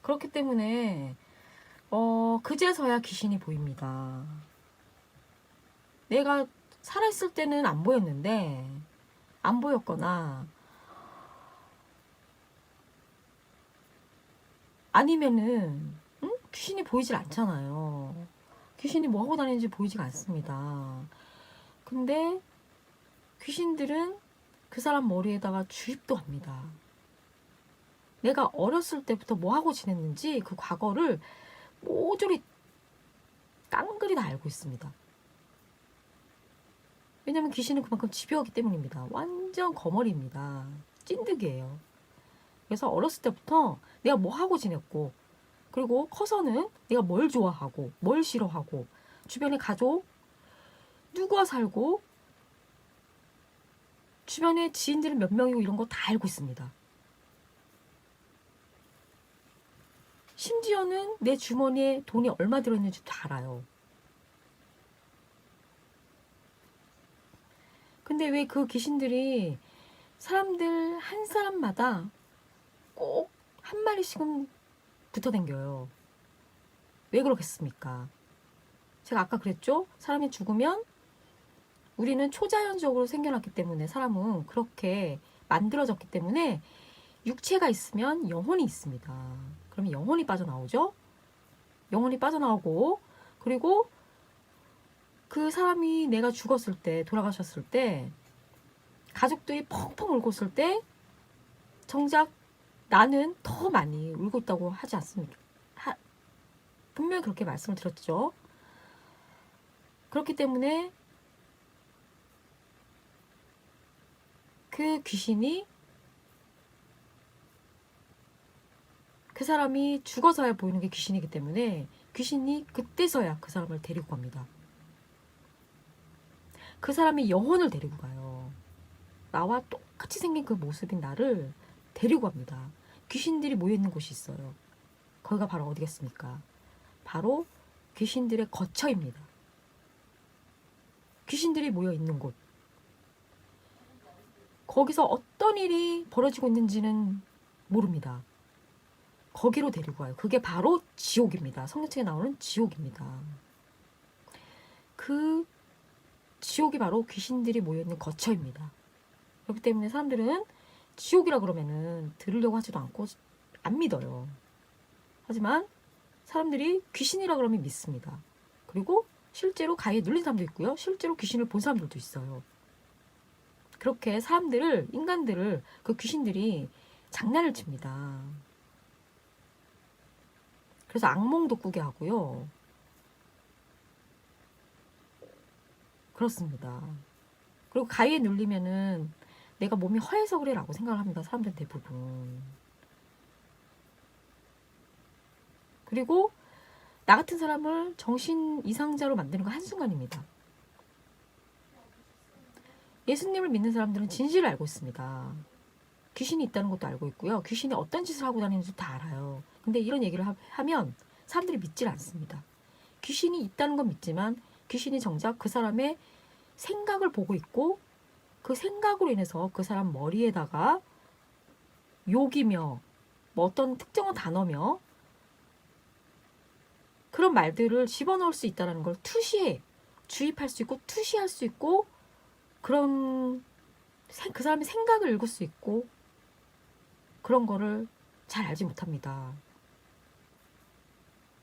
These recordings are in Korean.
그렇기 때문에 그제서야 귀신이 보입니다. 내가 살아있을 때는 안 보였는데, 안 보였거나 아니면은 귀신이 보이질 않잖아요. 귀신이 뭐 하고 다니는지 보이지가 않습니다. 근데 귀신들은 그 사람 머리에다가 주입도 합니다. 내가 어렸을 때부터 뭐 하고 지냈는지 그 과거를 모조리 깡그리 다 알고 있습니다. 왜냐면 귀신은 그만큼 집요하기 때문입니다. 완전 거머리입니다. 찐득이에요. 그래서 어렸을 때부터 내가 뭐 하고 지냈고, 그리고 커서는 내가 뭘 좋아하고 뭘 싫어하고 주변에 가족 누구와 살고 주변에 지인들은 몇 명이고 이런 거 다 알고 있습니다. 심지어는 내 주머니에 돈이 얼마 들어있는지 다 알아요. 근데 왜 그 귀신들이 사람들 한 사람마다 꼭 한 마리씩은 붙어 댕겨요. 왜 그러겠습니까? 제가 아까 그랬죠? 사람이 죽으면 우리는 초자연적으로 생겨났기 때문에, 사람은 그렇게 만들어졌기 때문에 육체가 있으면 영혼이 있습니다. 그러면 영혼이 빠져나오죠? 영혼이 빠져나오고, 그리고 그 사람이 내가 죽었을 때, 돌아가셨을 때, 가족들이 펑펑 울고 있을 때 정작 나는 더 많이 울고 있다고 하지 않습니까? 분명히 그렇게 말씀을 드렸죠. 그렇기 때문에 그 귀신이 그 사람이 죽어서야 보이는 게 귀신이기 때문에 귀신이 그때서야 그 사람을 데리고 갑니다. 그 사람이 영혼을 데리고 가요. 나와 똑같이 생긴 그 모습인 나를 데리고 갑니다. 귀신들이 모여있는 곳이 있어요. 거기가 바로 어디겠습니까? 바로 귀신들의 거처입니다. 귀신들이 모여있는 곳. 거기서 어떤 일이 벌어지고 있는지는 모릅니다. 거기로 데리고 가요. 그게 바로 지옥입니다. 성경책에 나오는 지옥입니다. 그 지옥이 바로 귀신들이 모여있는 거처입니다. 그렇기 때문에 사람들은 지옥이라 그러면은 들으려고 하지도 않고 안 믿어요. 하지만 사람들이 귀신이라 그러면 믿습니다. 그리고 실제로 가위에 눌린 사람도 있고요. 실제로 귀신을 본 사람들도 있어요. 그렇게 사람들을, 인간들을 그 귀신들이 장난을 칩니다. 그래서 악몽도 꾸게 하고요. 그렇습니다. 그리고 가위에 눌리면은 내가 몸이 허해서 그래 라고 생각을 합니다. 사람들은 대부분. 그리고 나 같은 사람을 정신 이상자로 만드는 건 한순간입니다. 예수님을 믿는 사람들은 진실을 알고 있습니다. 귀신이 있다는 것도 알고 있고요. 귀신이 어떤 짓을 하고 다니는지 다 알아요. 근데 이런 얘기를 하면 사람들이 믿질 않습니다. 귀신이 있다는 건 믿지만 귀신이 정작 그 사람의 생각을 보고 있고 그 생각으로 인해서 그 사람 머리에다가 욕이며 뭐 어떤 특정한 단어며 그런 말들을 집어넣을 수 있다는 걸 투시해 주입할 수 있고 투시할 수 있고 그런 그 사람의 생각을 읽을 수 있고 그런 거를 잘 알지 못합니다.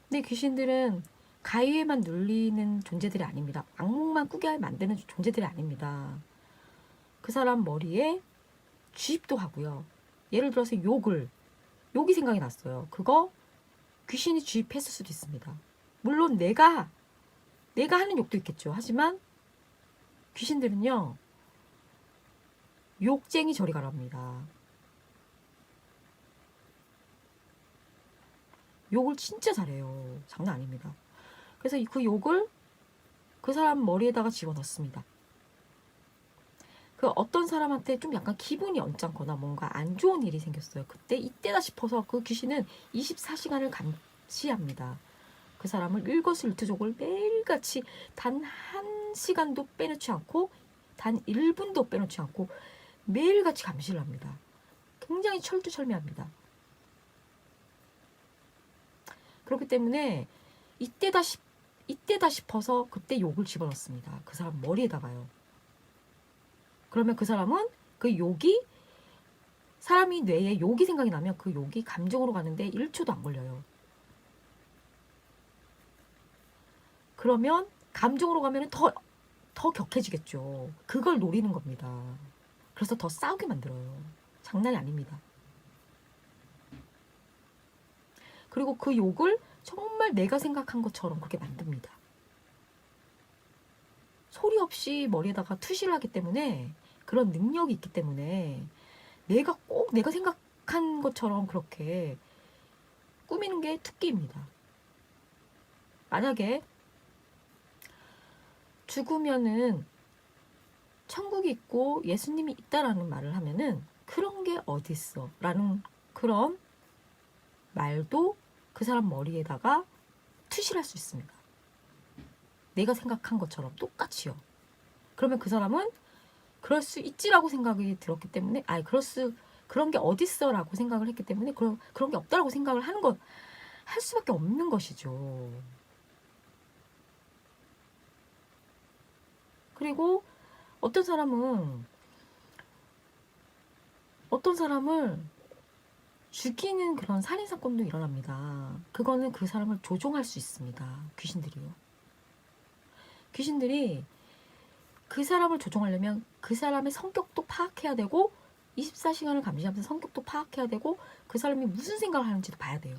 근데 귀신들은 가위에만 눌리는 존재들이 아닙니다. 악몽만 꾸게 만드는 존재들이 아닙니다. 그 사람 머리에 주입도 하고요. 예를 들어서 욕이 생각이 났어요. 그거 귀신이 주입했을 수도 있습니다. 물론 내가 하는 욕도 있겠죠. 하지만 귀신들은요. 욕쟁이 저리 가랍니다. 욕을 진짜 잘해요. 장난 아닙니다. 그래서 그 욕을 그 사람 머리에다가 집어넣습니다. 그 어떤 사람한테 좀 약간 기분이 언짢거나 뭔가 안 좋은 일이 생겼어요. 그때 이때다 싶어서 그 귀신은 24시간을 감시합니다. 그 사람을 일거수일투족을 매일같이 단 1시간도 빼놓지 않고 단 1분도 빼놓지 않고 매일같이 감시를 합니다. 굉장히 철두철미합니다. 그렇기 때문에 이때다 싶어서 그때 욕을 집어넣습니다. 그 사람 머리에다가요. 그러면 그 사람은 그 욕이, 사람이 뇌에 욕이 생각이 나면 그 욕이 감정으로 가는데 1초도 안 걸려요. 그러면 감정으로 가면 더 격해지겠죠. 그걸 노리는 겁니다. 그래서 더 싸우게 만들어요. 장난이 아닙니다. 그리고 그 욕을 정말 내가 생각한 것처럼 그렇게 만듭니다. 소리 없이 머리에다가 투시를 하기 때문에, 그런 능력이 있기 때문에 내가 생각한 것처럼 그렇게 꾸미는 게 특기입니다. 만약에 죽으면은 천국이 있고 예수님이 있다라는 말을 하면은 그런 게 어딨어 라는 그런 말도 그 사람 머리에다가 투시를 할 수 있습니다. 내가 생각한 것처럼 똑같이요. 그러면 그 사람은 그럴 수 있지라고 생각이 들었기 때문에, 그런 게 어딨어 라고 생각을 했기 때문에 그런 게 없다라고 생각을 할 수밖에 없는 것이죠. 그리고 어떤 사람을 죽이는 그런 살인사건도 일어납니다. 그거는 그 사람을 조종할 수 있습니다. 귀신들이요. 귀신들이 그 사람을 조종하려면 그 사람의 성격도 파악해야 되고, 24시간을 감시하면서 성격도 파악해야 되고, 그 사람이 무슨 생각을 하는지도 봐야 돼요.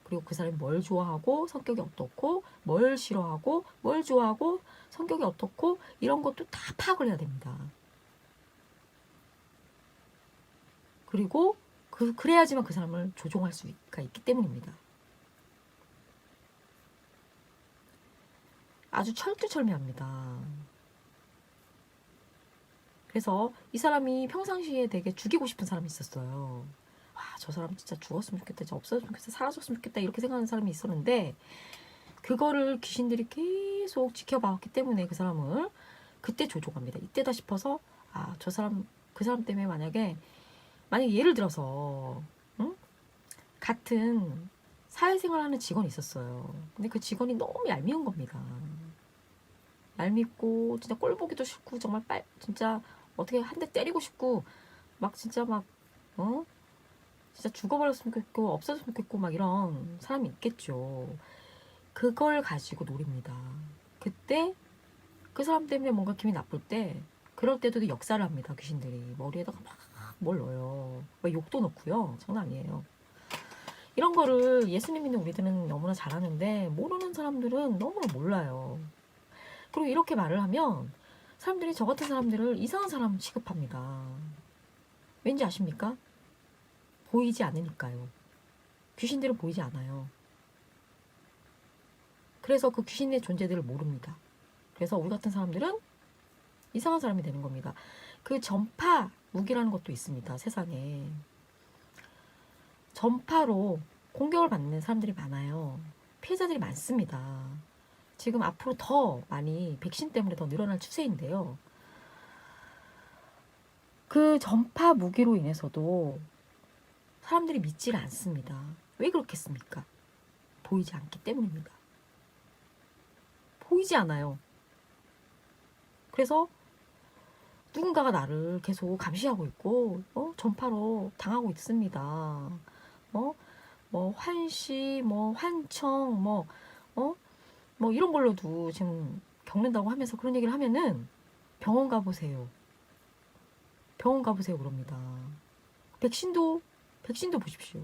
그리고 그 사람이 뭘 좋아하고 성격이 어떻고, 뭘 싫어하고, 뭘 좋아하고 성격이 어떻고, 이런 것도 다 파악을 해야 됩니다. 그리고 그래야지만 그 사람을 조종할 수가 있기 때문입니다. 아주 철두철미합니다. 그래서 이 사람이 평상시에 되게 죽이고 싶은 사람이 있었어요. 와, 저 사람 진짜 죽었으면 좋겠다, 진짜 없어졌으면 좋겠다, 사라졌으면 좋겠다, 이렇게 생각하는 사람이 있었는데, 그거를 귀신들이 계속 지켜봐왔기 때문에 그 사람을 그때 조종합니다. 이때다 싶어서, 그 사람 때문에 만약에 예를 들어서, 응? 같은 사회생활 하는 직원이 있었어요. 근데 그 직원이 너무 얄미운 겁니다. 얄밉고, 진짜 꼴보기도 싫고, 정말 진짜 어떻게 한 대 때리고 싶고, 진짜 죽어버렸으면 좋겠고, 없어졌으면 좋겠고, 이런 사람이 있겠죠. 그걸 가지고 노립니다. 그때 그 사람 때문에 뭔가 기분이 나쁠 때, 그럴 때도 역사를 합니다. 귀신들이 머리에다가 막 뭘 넣어요. 욕도 넣고요. 장난 아니에요. 이런 거를 예수님 믿는 우리들은 너무나 잘하는데, 모르는 사람들은 너무나 몰라요. 그리고 이렇게 말을 하면 사람들이 저 같은 사람들을 이상한 사람 취급합니다. 왠지 아십니까? 보이지 않으니까요. 귀신들은 보이지 않아요. 그래서 그 귀신의 존재들을 모릅니다. 그래서 우리 같은 사람들은 이상한 사람이 되는 겁니다. 그 전파 무기라는 것도 있습니다. 세상에. 전파로 공격을 받는 사람들이 많아요. 피해자들이 많습니다. 지금 앞으로 더 많이 백신 때문에 더 늘어날 추세인데요. 그 전파 무기로 인해서도 사람들이 믿지를 않습니다. 왜 그렇겠습니까? 보이지 않기 때문입니다. 보이지 않아요. 그래서 누군가가 나를 계속 감시하고 있고, 전파로 당하고 있습니다. 환시, 환청, 이런 걸로도 지금 겪는다고 하면서 그런 얘기를 하면은 병원 가보세요. 병원 가보세요. 그럽니다. 백신도 보십시오.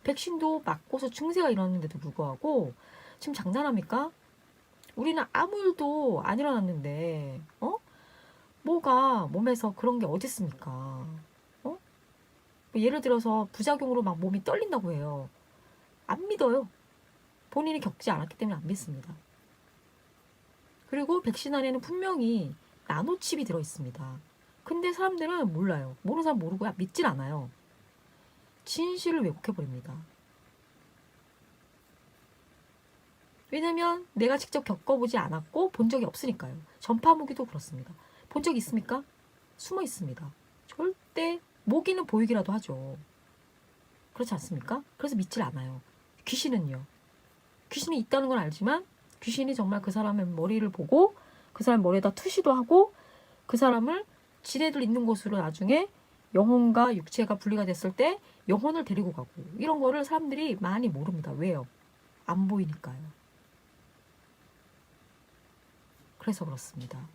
백신도 맞고서 증세가 일어났는데도 불구하고 지금 장난합니까? 우리는 아무 일도 안 일어났는데, 뭐가 몸에서 그런 게 어디 있습니까? 예를 들어서 부작용으로 막 몸이 떨린다고 해요. 안 믿어요. 본인이 겪지 않았기 때문에 안 믿습니다. 그리고 백신 안에는 분명히 나노칩이 들어있습니다. 근데 사람들은 몰라요. 모르는 사람 모르고 믿질 않아요. 진실을 왜곡해버립니다. 왜냐면 내가 직접 겪어보지 않았고 본 적이 없으니까요. 전파 무기도 그렇습니다. 본 적 있습니까? 숨어 있습니다. 절대 모기는 보이기라도 하죠. 그렇지 않습니까? 그래서 믿질 않아요. 귀신은요. 귀신이 있다는 건 알지만 귀신이 정말 그 사람의 머리를 보고 그 사람 머리에다 투시도 하고 그 사람을 지네들 있는 곳으로 나중에 영혼과 육체가 분리가 됐을 때 영혼을 데리고 가고 이런 거를 사람들이 많이 모릅니다. 왜요? 안 보이니까요. 그래서 그렇습니다.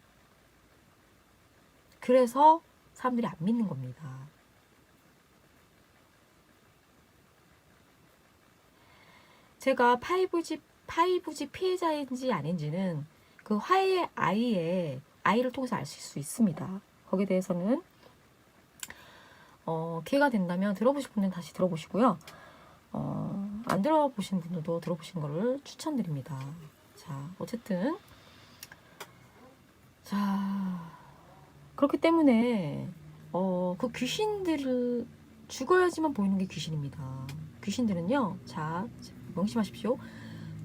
그래서 사람들이 안 믿는 겁니다. 제가 5G 피해자인지 아닌지는 그 화해의 아이를 통해서 아실 수 있습니다. 거기에 대해서는 기회가 된다면 들어보실 분들은 다시 들어보시고요. 안 들어보신 분들도 들어보신 거를 추천드립니다. 자, 어쨌든 자 그렇기 때문에 그 귀신들을 죽어야지만 보이는 게 귀신입니다. 귀신들은요, 자 명심하십시오.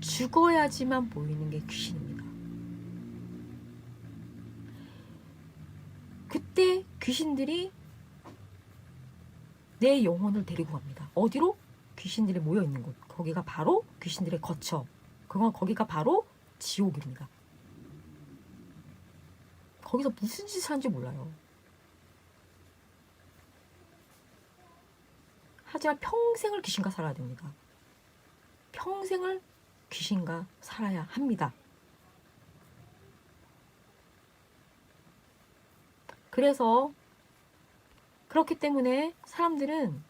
죽어야지만 보이는 게 귀신입니다. 그때 귀신들이 내 영혼을 데리고 갑니다. 어디로? 귀신들이 모여 있는 곳. 거기가 바로 귀신들의 거처. 거기가 바로 지옥입니다. 거기서 무슨 짓을 하는지 몰라요. 하지만 평생을 귀신과 살아야 됩니다. 평생을 귀신과 살아야 합니다. 그래서 그렇기 때문에 사람들은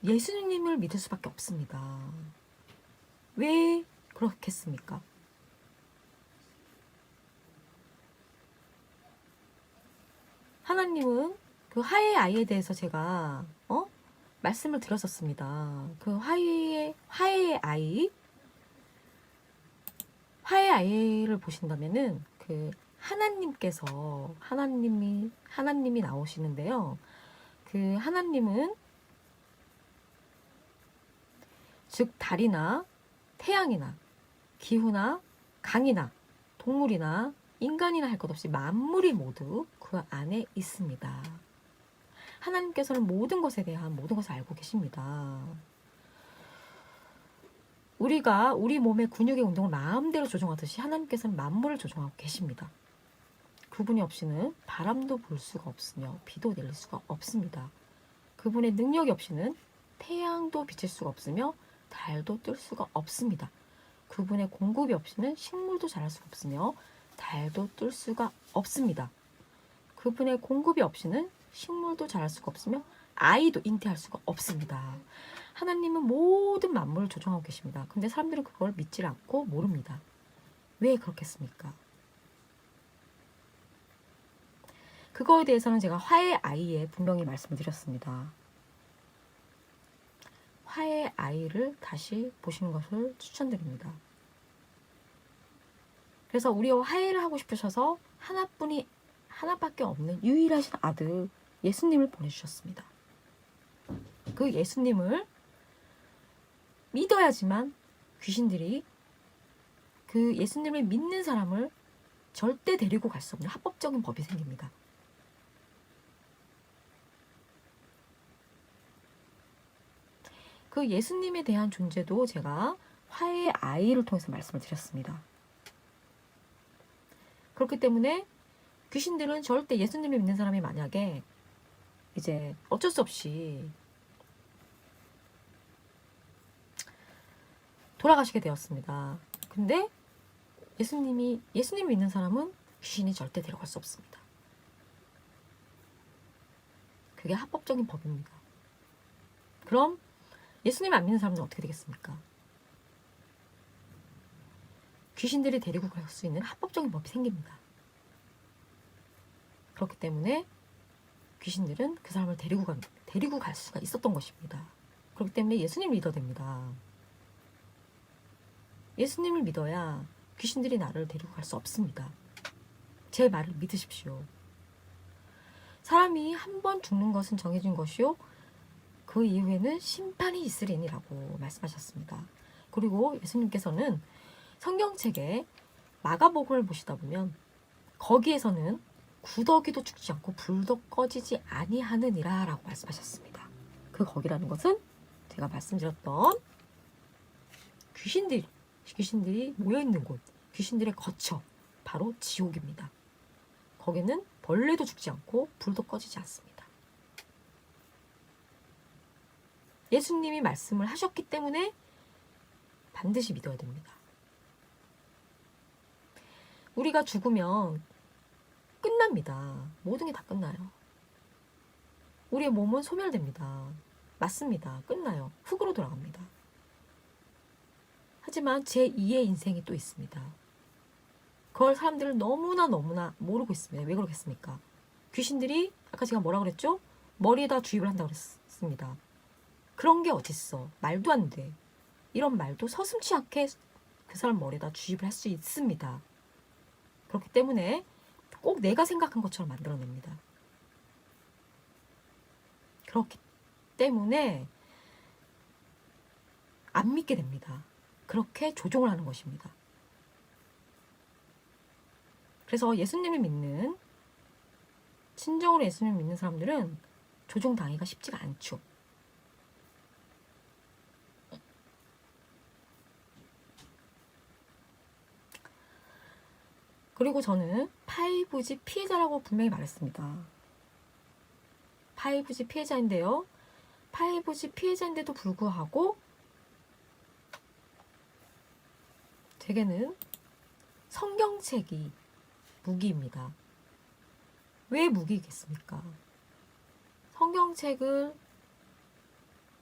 예수님을 믿을 수밖에 없습니다. 왜 그렇겠습니까? 하나님은 그 화해의 아이에 대해서 제가 말씀을 드렸었습니다. 그 화해의 아이를 보신다면은 그 하나님이 나오시는데요. 그 하나님은 즉 달이나 태양이나 기후나 강이나 동물이나 인간이나 할 것 없이 만물이 모두 그 안에 있습니다. 하나님께서는 모든 것에 대한 모든 것을 알고 계십니다. 우리가 우리 몸의 근육의 운동을 마음대로 조정하듯이 하나님께서는 만물을 조정하고 계십니다. 그분이 없이는 바람도 불 수가 없으며 비도 내릴 수가 없습니다. 그분의 능력이 없이는 태양도 비칠 수가 없으며 달도 뜰 수가 없습니다. 그분의 공급이 없이는 식물도 자랄 수가 없으며 달도 뜰 수가 없습니다. 그분의 공급이 없이는 식물도 자랄 수가 없으며 아이도 잉태할 수가 없습니다. 하나님은 모든 만물을 조정하고 계십니다. 근데 사람들은 그걸 믿지 않고 모릅니다. 왜 그렇겠습니까? 그거에 대해서는 제가 화해의 아이에 분명히 말씀을 드렸습니다. 화해의 아이를 다시 보시는 것을 추천드립니다. 그래서 우리와 화해를 하고 싶으셔서 하나밖에 없는 유일하신 아들 예수님을 보내주셨습니다. 그 예수님을 믿어야지만 귀신들이 그 예수님을 믿는 사람을 절대 데리고 갈 수 없는 합법적인 법이 생깁니다. 그 예수님에 대한 존재도 제가 화해의 아이를 통해서 말씀을 드렸습니다. 그렇기 때문에 귀신들은 절대 예수님을 믿는 사람이 만약에 이제 어쩔 수 없이 돌아가시게 되었습니다. 근데 예수님을 믿는 사람은 귀신이 절대 데려갈 수 없습니다. 그게 합법적인 법입니다. 그럼 예수님을 안 믿는 사람은 어떻게 되겠습니까? 귀신들이 데리고 갈 수 있는 합법적인 법이 생깁니다. 그렇기 때문에 귀신들은 그 사람을 데리고 갈 수가 있었던 것입니다. 그렇기 때문에 예수님을 믿어야 됩니다. 예수님을 믿어야 귀신들이 나를 데리고 갈 수 없습니다. 제 말을 믿으십시오. 사람이 한 번 죽는 것은 정해진 것이요 그 이후에는 심판이 있으리니라고 말씀하셨습니다. 그리고 예수님께서는 성경책에 마가복음을 보시다 보면 거기에서는 구더기도 죽지 않고 불도 꺼지지 아니하느니라 라고 말씀하셨습니다. 그 거기라는 것은 제가 말씀드렸던 귀신들이 모여있는 곳, 귀신들의 거처, 바로 지옥입니다. 거기는 벌레도 죽지 않고 불도 꺼지지 않습니다. 예수님이 말씀을 하셨기 때문에 반드시 믿어야 됩니다. 우리가 죽으면 끝납니다. 모든 게 다 끝나요. 우리의 몸은 소멸됩니다. 맞습니다. 끝나요. 흙으로 돌아갑니다. 하지만 제2의 인생이 또 있습니다. 그걸 사람들은 너무나 모르고 있습니다. 왜 그러겠습니까? 귀신들이 아까 제가 뭐라 그랬죠? 머리에다 주입을 한다고 그랬습니다. 그런 게 어딨어. 말도 안 돼. 이런 말도 서슴지 않게 그 사람 머리에다 주입을 할 수 있습니다. 그렇기 때문에 꼭 내가 생각한 것처럼 만들어냅니다. 그렇기 때문에 안 믿게 됩니다. 그렇게 조종을 하는 것입니다. 그래서 예수님을 믿는, 진정으로 예수님을 믿는 사람들은 조종당하기가 쉽지가 않죠. 그리고 저는 5G 피해자라고 분명히 말했습니다. 5G 피해자인데요. 5G 피해자인데도 불구하고 제게는 성경책이 무기입니다. 왜 무기겠습니까? 성경책을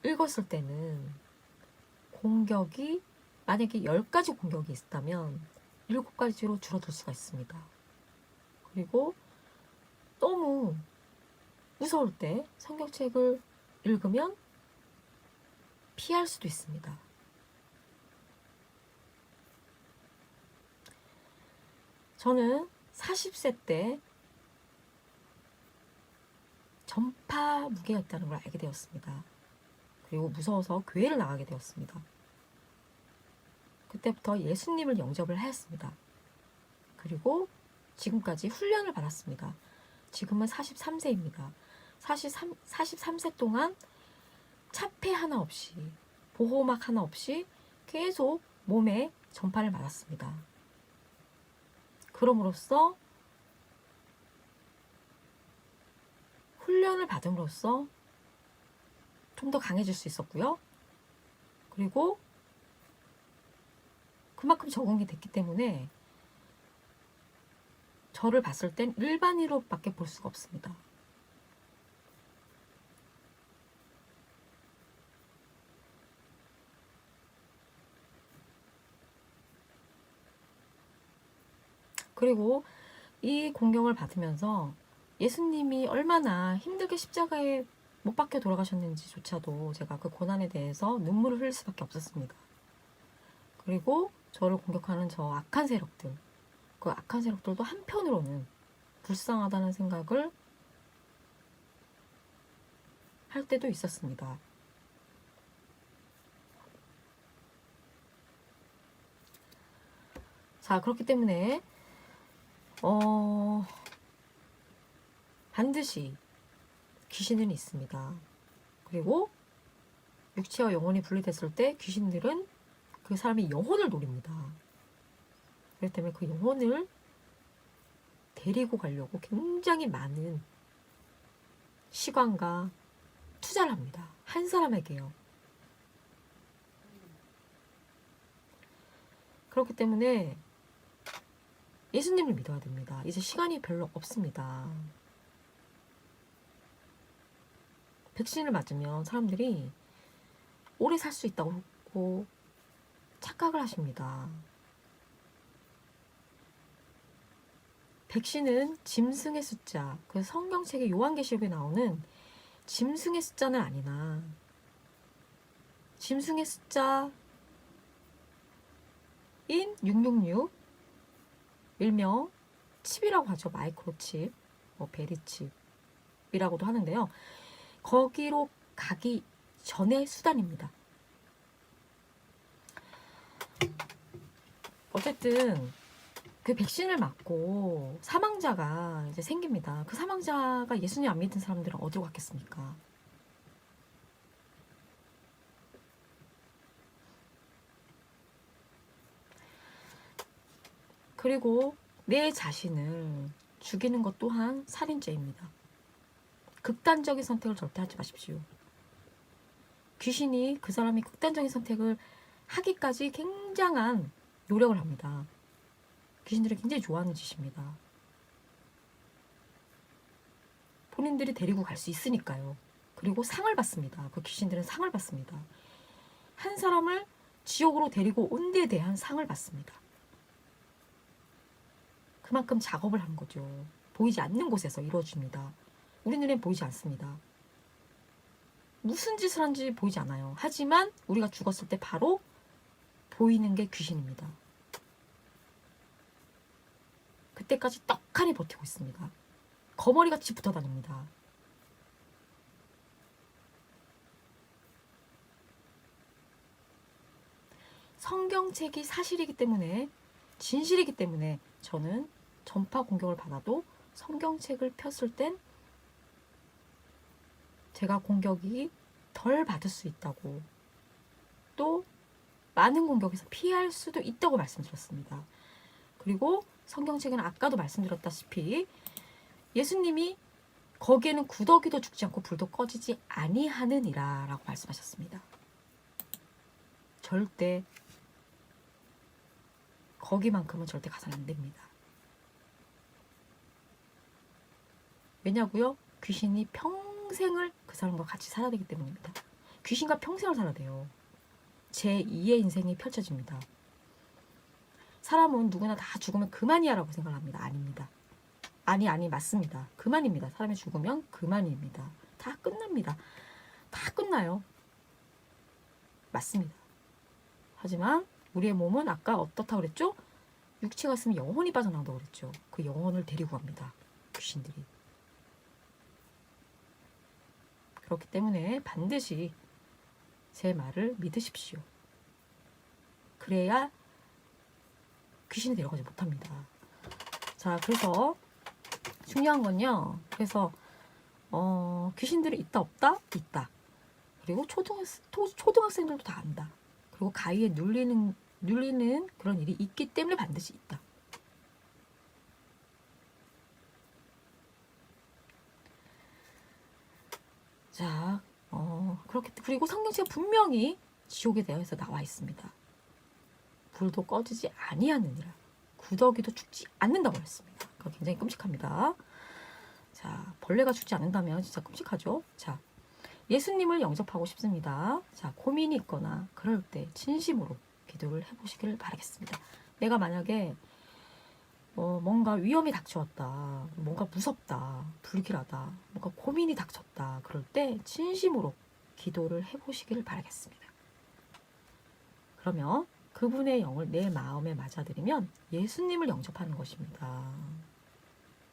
읽었을 때는 공격이 만약에 10가지 공격이 있다면 7가지로 줄어들 수가 있습니다. 그리고 너무 무서울 때 성경책을 읽으면 피할 수도 있습니다. 저는 40세 때 전파 무게가 있다는 걸 알게 되었습니다. 그리고 무서워서 교회를 나가게 되었습니다. 그때부터 예수님을 영접을 하였습니다. 그리고 지금까지 훈련을 받았습니다. 지금은 43세입니다. 43세 동안 차폐 하나 없이, 보호막 하나 없이 계속 몸에 전파를 맞았습니다. 그럼으로써 훈련을 받음으로써 좀 더 강해질 수 있었고요. 그리고 그만큼 적응이 됐기 때문에 저를 봤을 땐 일반인으로밖에 볼 수가 없습니다. 그리고 이 공경을 받으면서 예수님이 얼마나 힘들게 십자가에 못 박혀 돌아가셨는지조차도 제가 그 고난에 대해서 눈물을 흘릴 수밖에 없었습니다. 그리고 저를 공격하는 저 악한 세력들, 그 악한 세력들도 한편으로는 불쌍하다는 생각을 할 때도 있었습니다. 자, 그렇기 때문에 반드시 귀신은 있습니다. 그리고 육체와 영혼이 분리됐을 때 귀신들은 그 사람의 영혼을 노립니다. 그렇기 때문에 그 영혼을 데리고 가려고 굉장히 많은 시간과 투자를 합니다. 한 사람에게요. 그렇기 때문에 예수님을 믿어야 됩니다. 이제 시간이 별로 없습니다. 백신을 맞으면 사람들이 오래 살 수 있다고 착각을 하십니다. 백신은 짐승의 숫자, 그 성경책의 요한계시록에 나오는 짐승의 숫자는 아니나 짐승의 숫자인 666, 일명 칩이라고 하죠. 마이크로칩, 베리칩이라고도 하는데요. 거기로 가기 전의 수단입니다. 어쨌든 그 백신을 맞고 사망자가 이제 생깁니다. 그 사망자가 예수님 안 믿는 사람들은 어디로 갔겠습니까? 그리고 내 자신을 죽이는 것 또한 살인죄입니다. 극단적인 선택을 절대 하지 마십시오. 귀신이 그 사람이 극단적인 선택을 하기까지 굉장한 노력을 합니다. 귀신들이 굉장히 좋아하는 짓입니다. 본인들이 데리고 갈 수 있으니까요. 그리고 상을 받습니다. 그 귀신들은 상을 받습니다. 한 사람을 지옥으로 데리고 온 데에 대한 상을 받습니다. 그만큼 작업을 하는 거죠. 보이지 않는 곳에서 이루어집니다. 우리 눈엔 보이지 않습니다. 무슨 짓을 한지 보이지 않아요. 하지만 우리가 죽었을 때 바로 보이는 게 귀신입니다. 그때까지 떡하니 버티고 있습니다. 거머리같이 붙어 다닙니다. 성경책이 사실이기 때문에, 진실이기 때문에 저는 전파 공격을 받아도 성경책을 폈을 땐 제가 공격이 덜 받을 수 있다고, 또 많은 공격에서 피할 수도 있다고 말씀드렸습니다. 그리고 성경책은 아까도 말씀드렸다시피 예수님이 거기에는 구더기도 죽지 않고 불도 꺼지지 아니하느니라 라고 말씀하셨습니다. 절대 거기만큼은 절대 가서는 안 됩니다. 왜냐고요? 귀신이 평생을 그 사람과 같이 살아야 되기 때문입니다. 귀신과 평생을 살아야 돼요. 제2의 인생이 펼쳐집니다. 사람은 누구나 다 죽으면 그만이야 라고 생각을 합니다. 아닙니다. 아니 맞습니다. 그만입니다. 사람이 죽으면 그만입니다. 다 끝납니다. 다 끝나요. 맞습니다. 하지만 우리의 몸은 아까 어떻다고 그랬죠? 육체가 있으면 영혼이 빠져나온다고 그랬죠. 그 영혼을 데리고 갑니다. 귀신들이. 그렇기 때문에 반드시 제 말을 믿으십시오. 그래야 귀신이 데려가지 못합니다. 자, 그래서 중요한 건요. 그래서 귀신들이 있다 없다? 있다. 그리고 초등학생들도 다 안다. 그리고 가위에 눌리는 그런 일이 있기 때문에 반드시 있다. 자, 그리고 성경책에 분명히 지옥에 대해서 나와 있습니다. 불도 꺼지지 아니하느니라. 구더기도 죽지 않는다고 했습니다. 그거 굉장히 끔찍합니다. 자, 벌레가 죽지 않는다면 진짜 끔찍하죠. 자, 예수님을 영접하고 싶습니다. 자, 고민이 있거나 그럴 때 진심으로 기도를 해보시기를 바라겠습니다. 내가 만약에 뭔가 위험이 닥쳐왔다, 뭔가 무섭다, 불길하다, 뭔가 고민이 닥쳤다, 그럴 때 진심으로 기도를 해보시기를 바라겠습니다. 그러면 그분의 영을 내 마음에 맞아들이면 예수님을 영접하는 것입니다.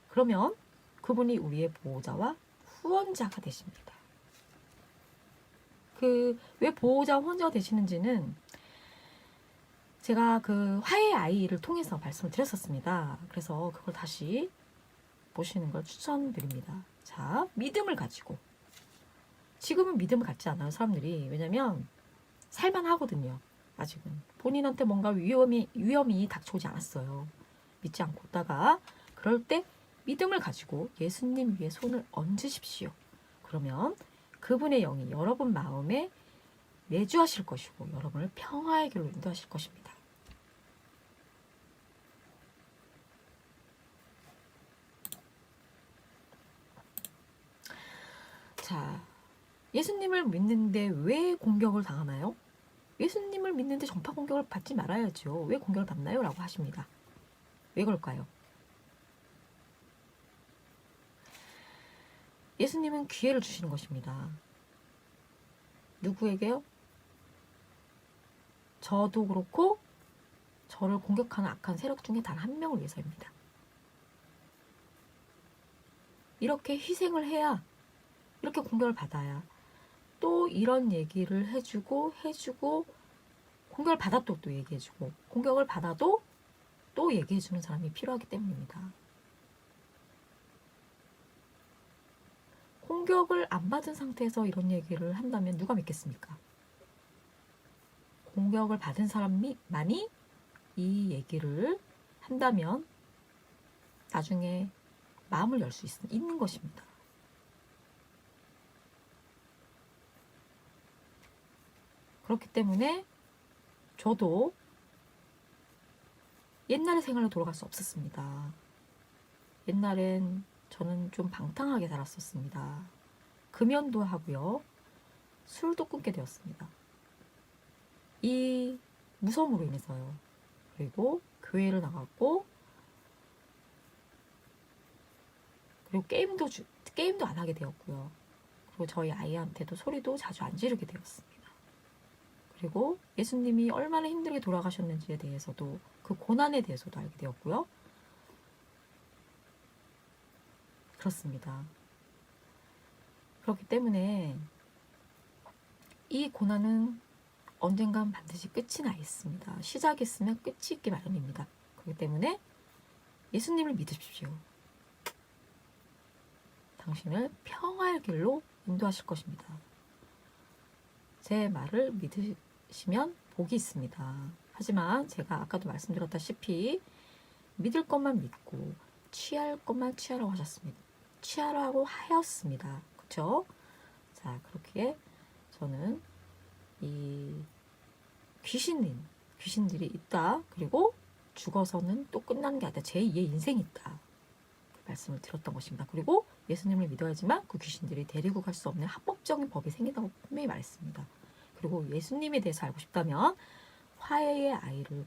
그러면 그분이 우리의 보호자와 후원자가 되십니다. 왜 보호자와 후원자가 되시는지는 제가 그 화해의 아이를 통해서 말씀을 드렸었습니다. 그래서 그걸 다시 보시는 걸 추천드립니다. 자, 믿음을 가지고. 지금은 믿음을 갖지 않아요, 사람들이. 왜냐면 살만하거든요. 아직은 본인한테 뭔가 위험이 닥쳐오지 않았어요. 믿지 않고 있다가 그럴 때 믿음을 가지고 예수님 위에 손을 얹으십시오. 그러면 그분의 영이 여러분 마음에 내주하실 것이고 여러분을 평화의 길로 인도하실 것입니다. 자, 예수님을 믿는데 왜 공격을 당하나요? 예수님을 믿는데 전파 공격을 받지 말아야죠. 왜 공격을 받나요? 라고 하십니다. 왜 그럴까요? 예수님은 기회를 주시는 것입니다. 누구에게요? 저도 그렇고 저를 공격하는 악한 세력 중에 단 한 명을 위해서입니다. 이렇게 희생을 해야, 이렇게 공격을 받아야 또 이런 얘기를 해주고 공격을 받아도 또 얘기해주고 공격을 받아도 또 얘기해주는 사람이 필요하기 때문입니다. 공격을 안 받은 상태에서 이런 얘기를 한다면 누가 믿겠습니까? 공격을 받은 사람만이 이 얘기를 한다면 나중에 마음을 열 수 있는 것입니다. 그렇기 때문에 저도 옛날의 생활로 돌아갈 수 없었습니다. 옛날엔 저는 좀 방탕하게 살았었습니다. 금연도 하고요. 술도 끊게 되었습니다. 이 무섬으로 인해서요. 그리고 교회를 나갔고, 그리고 게임도 안 하게 되었고요. 그리고 저희 아이한테도 소리도 자주 안 지르게 되었습니다. 그리고 예수님이 얼마나 힘들게 돌아가셨는지에 대해서도, 그 고난에 대해서도 알게 되었고요. 그렇습니다. 그렇기 때문에 이 고난은 언젠간 반드시 끝이 나 있습니다. 시작했으면 끝이 있기 마련입니다. 그렇기 때문에 예수님을 믿으십시오. 당신을 평화의 길로 인도하실 것입니다. 제 말을 믿으시면 복이 있습니다. 하지만 제가 아까도 말씀드렸다시피 믿을 것만 믿고 취할 것만 취하라고 하셨습니다. 취하라고 하였습니다. 그렇죠? 자, 그렇게 저는 이 귀신들이 있다. 그리고 죽어서는 또 끝나는 게 아니라 제2의 인생이 있다. 그 말씀을 드렸던 것입니다. 그리고 예수님을 믿어야지만 그 귀신들이 데리고 갈 수 없는 합법적인 법이 생긴다고 분명히 말했습니다. 그리고 예수님에 대해서 알고 싶다면 화해의 아이를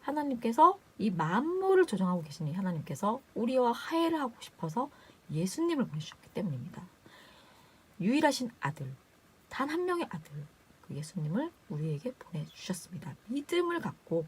하나님께서 이 만물을 조정하고 계신 이 하나님께서 우리와 화해를 하고 싶어서 예수님을 보내주셨기 때문입니다. 유일하신 아들, 단 한 명의 아들, 그 예수님을 우리에게 보내주셨습니다. 믿음을 갖고